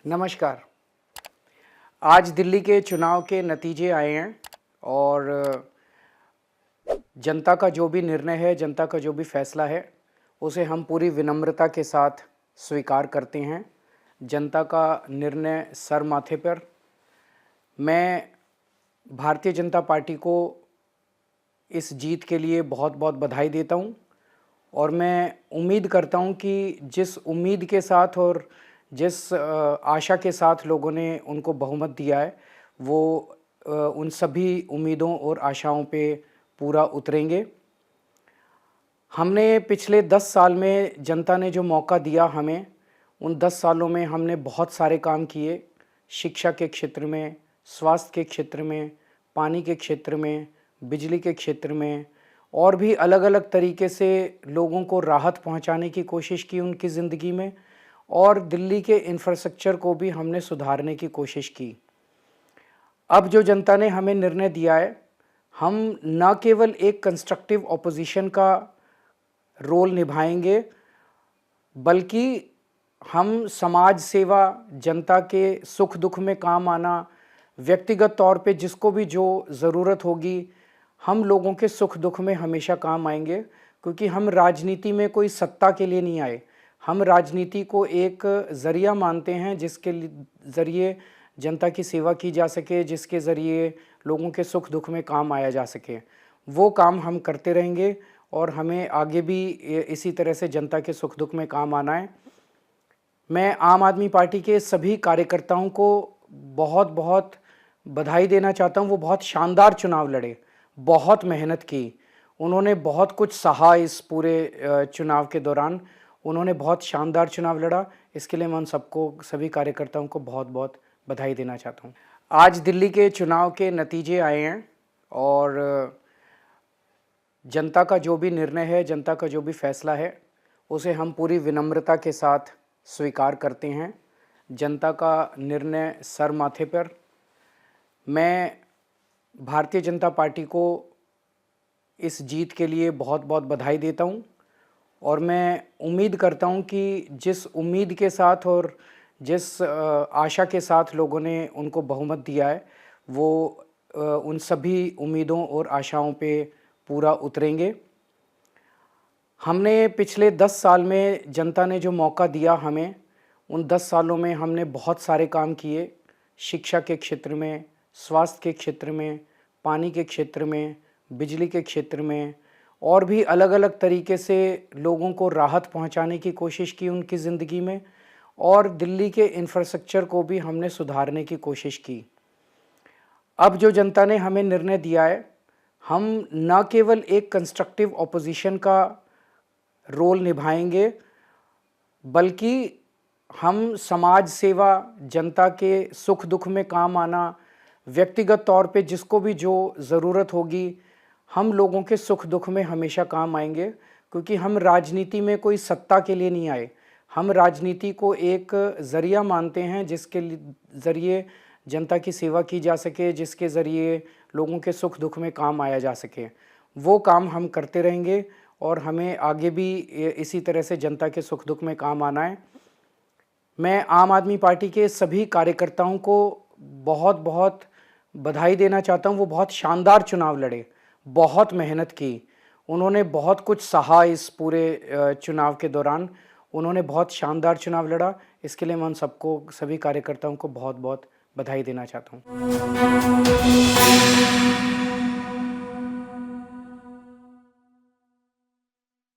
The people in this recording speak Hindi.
नमस्कार। आज दिल्ली के चुनाव के नतीजे आए हैं और जनता का जो भी निर्णय है, जनता का जो भी फैसला है, उसे हम पूरी विनम्रता के साथ स्वीकार करते हैं। जनता का निर्णय सर माथे पर। मैं भारतीय जनता पार्टी को इस जीत के लिए बहुत-बहुत बधाई देता हूं और मैं उम्मीद करता हूं कि जिस उम्मीद के साथ और जिस आशा के साथ लोगों ने उनको बहुमत दिया है, वो उन सभी उम्मीदों और आशाओं पे पूरा उतरेंगे। हमने पिछले 10 साल में जनता ने जो मौका दिया हमें, उन 10 सालों में हमने बहुत सारे काम किए। शिक्षा के क्षेत्र में, स्वास्थ्य के क्षेत्र में, पानी के क्षेत्र में, बिजली के क्षेत्र में और भी अलग-अलग तरीके से लोगों को राहत पहुंचाने की कोशिश की उनकी ज़िंदगी में और दिल्ली के इंफ्रास्ट्रक्चर को भी हमने सुधारने की कोशिश की। अब जो जनता ने हमें निर्णय दिया है, हम न केवल एक कंस्ट्रक्टिव ऑपोजिशन का रोल निभाएंगे, बल्कि हम समाज सेवा, जनता के सुख दुख में काम आना, व्यक्तिगत तौर पे जिसको भी जो ज़रूरत होगी, हम लोगों के सुख दुख में हमेशा काम आएंगे, क्योंकि हम राजनीति में कोई सत्ता के लिए नहीं आए। हम राजनीति को एक ज़रिया मानते हैं जिसके ज़रिए जनता की सेवा की जा सके, जिसके ज़रिए लोगों के सुख दुख में काम आया जा सके। वो काम हम करते रहेंगे और हमें आगे भी इसी तरह से जनता के सुख दुख में काम आना है। मैं आम आदमी पार्टी के सभी कार्यकर्ताओं को बहुत-बहुत बधाई देना चाहता हूँ। वो बहुत शानदार चुनाव लड़े, बहुत मेहनत की, उन्होंने बहुत कुछ सहा इस पूरे चुनाव के दौरान। उन्होंने बहुत शानदार चुनाव लड़ा, इसके लिए मैं उन सबको, सभी कार्यकर्ताओं को बहुत-बहुत बधाई देना चाहता हूँ। आज दिल्ली के चुनाव के नतीजे आए हैं और जनता का जो भी निर्णय है, जनता का जो भी फैसला है, उसे हम पूरी विनम्रता के साथ स्वीकार करते हैं। जनता का निर्णय सर माथे पर। मैं भारतीय जनता पार्टी को इस जीत के लिए बहुत-बहुत बधाई देता हूं और मैं उम्मीद करता हूं कि जिस उम्मीद के साथ और जिस आशा के साथ लोगों ने उनको बहुमत दिया है, वो उन सभी उम्मीदों और आशाओं पे पूरा उतरेंगे। हमने पिछले 10 साल में जनता ने जो मौका दिया हमें, उन 10 सालों में हमने बहुत सारे काम किए। शिक्षा के क्षेत्र में, स्वास्थ्य के क्षेत्र में, पानी के क्षेत्र में, बिजली के क्षेत्र में और भी अलग-अलग तरीके से लोगों को राहत पहुंचाने की कोशिश की उनकी ज़िंदगी में और दिल्ली के इंफ्रास्ट्रक्चर को भी हमने सुधारने की कोशिश की। अब जो जनता ने हमें निर्णय दिया है, हम न केवल एक कंस्ट्रक्टिव ऑपोजिशन का रोल निभाएंगे, बल्कि हम समाज सेवा, जनता के सुख दुख में काम आना, व्यक्तिगत तौर पे जिसको भी जो ज़रूरत होगी, हम लोगों के सुख दुख में हमेशा काम आएंगे, क्योंकि हम राजनीति में कोई सत्ता के लिए नहीं आए। हम राजनीति को एक ज़रिया मानते हैं जिसके ज़रिए जनता की सेवा की जा सके, जिसके ज़रिए लोगों के सुख दुख में काम आया जा सके। वो काम हम करते रहेंगे और हमें आगे भी इसी तरह से जनता के सुख दुख में काम आना है। मैं आम आदमी पार्टी के सभी कार्यकर्ताओं को बहुत-बहुत बधाई देना चाहता हूँ। वो बहुत शानदार चुनाव लड़े, बहुत मेहनत की, उन्होंने बहुत कुछ सहा इस पूरे चुनाव के दौरान। उन्होंने बहुत शानदार चुनाव लड़ा, इसके लिए मैं उन सबको, सभी कार्यकर्ताओं को बहुत-बहुत बधाई देना चाहता हूँ।